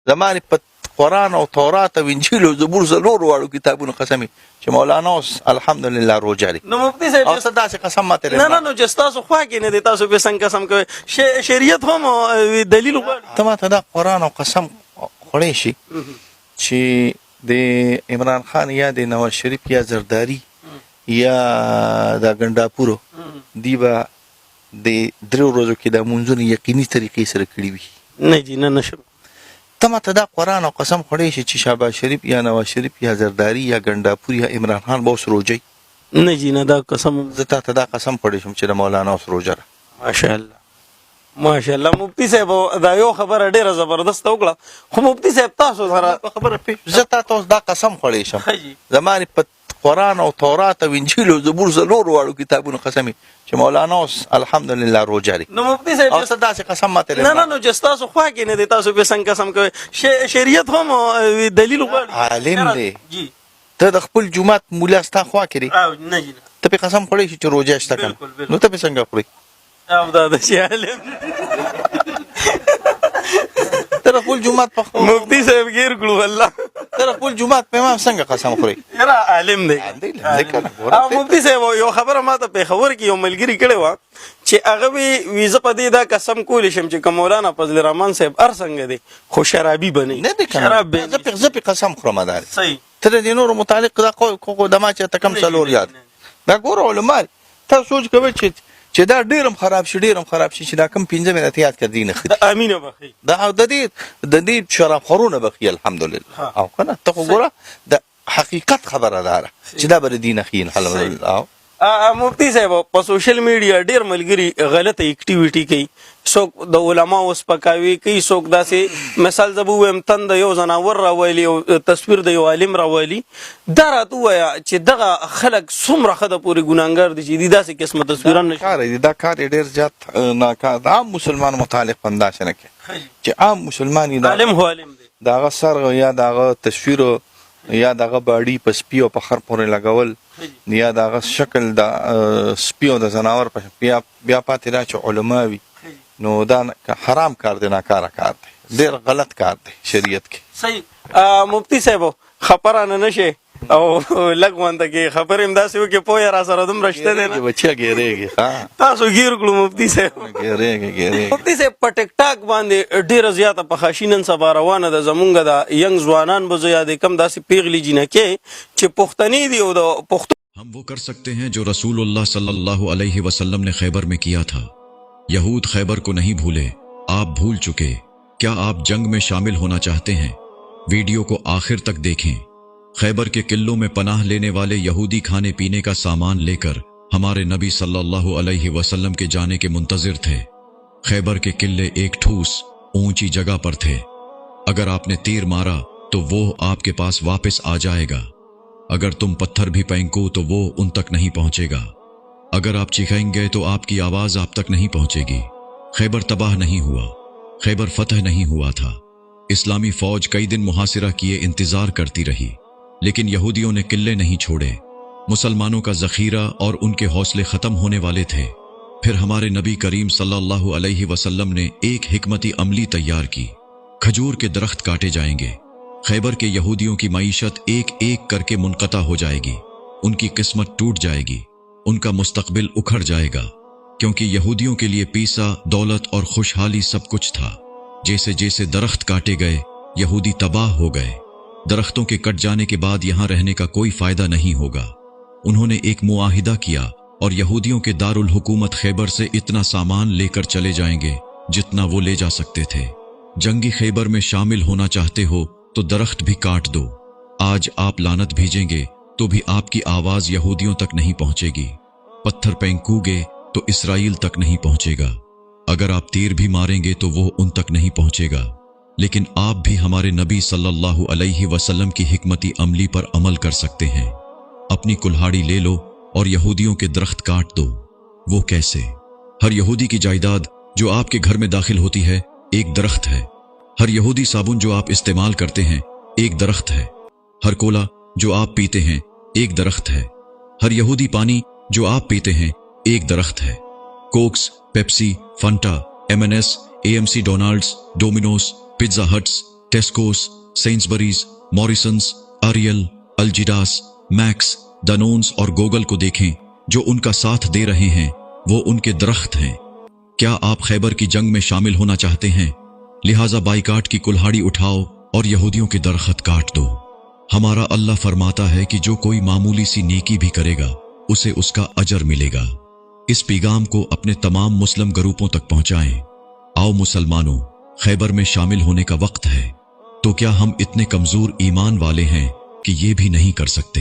زمانې په قرآن او تورات او انجیل او زبور څلور واړو کتابونو قسم چې مولانا اوس الحمدلله روزه لري. نو مفتی صاحب او څه داسې قسم ماته نه نه نو چې تاسو خوا کې نه دی تاسو به څنګه قسم کوئ؟ شریعت هم دلیل غواړي. ته ماته دا قرآن او قسم خوړی شي چې د عمران خان یا د نواز شریف یا زرداری یا د ګنډاپورو دی به د 3 ورځو کې د منځونو یقیني طریقې سره کړي وي. نه جی نه نشم. ته ماته دا قرآن او قسم خوړی شي چې شهباز شریف یا نواز شریف یا زرداری یا ګنډاپور یا عمران خان به اوس روجي؟ نه جی نه دا قسم زه تا ته دا قسم خوړی شم چې د مولانا اوس روجه ده. ماشاءالله ماشاءالله. مفتی صاحب دا یو خبره ډیره زبردست وکړه، خو مفتی صاحب تاسو سره خبره زه تا ته اوس دا قسم خوړی شم زمانې په قرآن او تورات او انجیل او زبور څلور واړو کتابونو قسم چې مولانا اوس الحمدلله روزه لري. نو مفتی صاحب او څه داسې قسم ماته نه نه نو چې تاسو خوا کې نه دی تاسو به څنګه قسم کوئ؟ شریعت هم دلیل غواړي. عالم دی ته د خپل جومات مولا ستا خوا کې دی نه جی ته په قسم خوړی شي چې روزه شته کنه نو ته به څنګه خورې؟ او دا د شي عالم ته خپل جومات په مفتی صاحب غیر کړو الله ته خپل جومات په ما څنګه قسم خورې؟ یاره عالم دی. او مفتی صاحب یو خبره ماته په خبر کې یو ملګری کړی و چې هغه ویزه په دې دا قسم کولی شم چې مولانا فضل الرحمن صاحب هر څنګه دی خو شرابي بني نه دی شراب زه په قسم خورم دار صحیح. ته د نورو متعلق دا کو دما چې ته کم څلور یاد دا ګور علماء ته سوچ کوي چې دا ډیرم خراب شي چې دا کم 15 منټ یاد کړی نه خدای امینه بخي دا د دې شراب خورونه بخي الحمدلله. او کنه ته وګوره د حقیقت خبره ده چې دا بر دین خین الحمدلله. مفتی صاحب په سوشل میډیا ډیر ملګری غلطه اکټیویټي کوي، څوک د علما اوس پکاوي کوي، څوک داسې مثال زبو ویم تند یو زناور راوالي او تصویر د یو عالم راوالي دا راته ووایه چې دغه خلک څومره ښه د پورې ګناهګار دي چې داسې قسمه تصویران نشي. دا کار ډیر زیات ناکار د عام مسلمان متعلق پنداش نه کوي چې عام مسلمان عالم هو عالم دی دغه سر یا دغه تصویر یا دغه باډي په سپي او په خر پورې لګول یا دغه شکل د سپي او د زناور په بیا پاتې را چې علما وي نو دا حرام کار دی، ناکاره کار دی، ډېر غلط کار دی شریعت کې. صحیح. مفتی صاحب خبره نه شي او لږ غونډه کې خبرې هم داسې وکړي پوهه را سره دومره شته دی نه بچیا ګیرېږي تاسو ګیر کړو مفتی صاحب. مفتی صاحب په ټیک ټاک باندې ډیره زیاته پخاشي نن سبا روانه ده زمونږ د ینګ ځوانان به زه یادې کم داسې پیغلې جینکې چې پښتني دي او د پښتو हम वो कर सकते हैं जो रसूलुल्लाह सल्लल्लाहु अलैहि वसल्लम ने खैबर में किया था। यहूद खैबर को नहीं भूले, आप भूल चुके। क्या आप जंग में शामिल होना चाहते हैं? वीडियो को आखिर तक देखें। खैबर के किलों में पनाह लेने वाले यहूदी खाने पीने का सामान लेकर हमारे नबी सल्लल्लाहु अलैहि वसल्लम के जाने के मुंतजिर थे। खैबर के किले एक ठूस ऊंची जगह पर थे। अगर आपने तीर मारा तो वो आपके पास वापस आ जाएगा, अगर तुम पत्थर भी फेंको तो वो उन तक नहीं पहुंचेगा, अगर आप चीखेंगे तो आपकी आवाज आप तक नहीं पहुंचेगी। खैबर तबाह नहीं हुआ, खैबर फतह नहीं हुआ था। इस्लामी फौज कई दिन मुहासिरा किए इंतजार करती रही, लेकिन यहूदियों ने किले नहीं छोड़े। मुसलमानों का जखीरा और उनके हौसले खत्म होने वाले थे। फिर हमारे नबी करीम सल्लल्लाहु अलैहि वसल्लम ने एक हिकमती अमली तैयार की। खजूर के दरख्त काटे जाएंगे, खैबर के यहूदियों की मईशत एक एक करके मुनक़ता हो जाएगी, उनकी किस्मत टूट जाएगी, उनका मुस्तकबिल उखड़ जाएगा, क्योंकि यहूदियों के लिए पीसा, दौलत और खुशहाली सब कुछ था। जैसे जैसे दरख्त काटे गए यहूदी तबाह हो गए। दरख्तों के कट जाने के बाद यहां रहने का कोई फायदा नहीं होगा। उन्होंने एक मुआहिदा किया और यहूदियों के दारुल हुकूमत खैबर से इतना सामान लेकर चले जाएंगे जितना वो ले जा सकते थे। जंगी खैबर में शामिल होना चाहते हो तो दरख्त भी काट दो। आज आप लानत भेजेंगे तो भी आपकी आवाज यहूदियों तक नहीं पहुंचेगी। पत्थर फेंकोगे तो इसराइल तक नहीं पहुंचेगा, अगर आप तीर भी मारेंगे तो वो उन तक नहीं पहुंचेगा। लेकिन आप भी हमारे नबी सल्लल्लाहु अलैहि वसल्लम की हिकमती अमली पर अमल कर सकते हैं। अपनी कुल्हाड़ी ले लो और यहूदियों के दरख्त काट दो। वो कैसे? हर यहूदी की जायदाद जो आपके घर में दाखिल होती है एक दरख्त है। हर यहूदी साबुन जो आप इस्तेमाल करते हैं एक दरख्त है। हर कोला जो आप पीते हैं एक दरख्त है। हर यहूदी पानी जो आप पीते हैं एक दरख्त है। Cokes, Pepsi, Fanta, M&S, AMC, डोनाल्ड्स, डोमिनोस, पिज्जा हट्स, टेस्कोस, सेंसबरीज, मॉरिसन्स, अरियल, अल्जिडास, मैक्स, डनोन्स और गोगल को देखें जो उनका साथ दे रहे हैं, वो उनके दरख्त हैं। क्या आप खैबर की जंग में शामिल होना चाहते हैं? लिहाजा बाइकाट की कुल्हाड़ी उठाओ और यहूदियों के दरख्त काट दो। हमारा अल्लाह फरमाता है कि जो कोई मामूली सी नेकी भी करेगा उसे उसका अजर मिलेगा। इस पैगाम को अपने तमाम मुस्लिम ग्रुपों तक पहुंचाएं। आओ मुसलमानों, खैबर में शामिल होने का वक्त है। तो क्या हम इतने कमजोर ईमान वाले हैं कि ये भी नहीं कर सकते?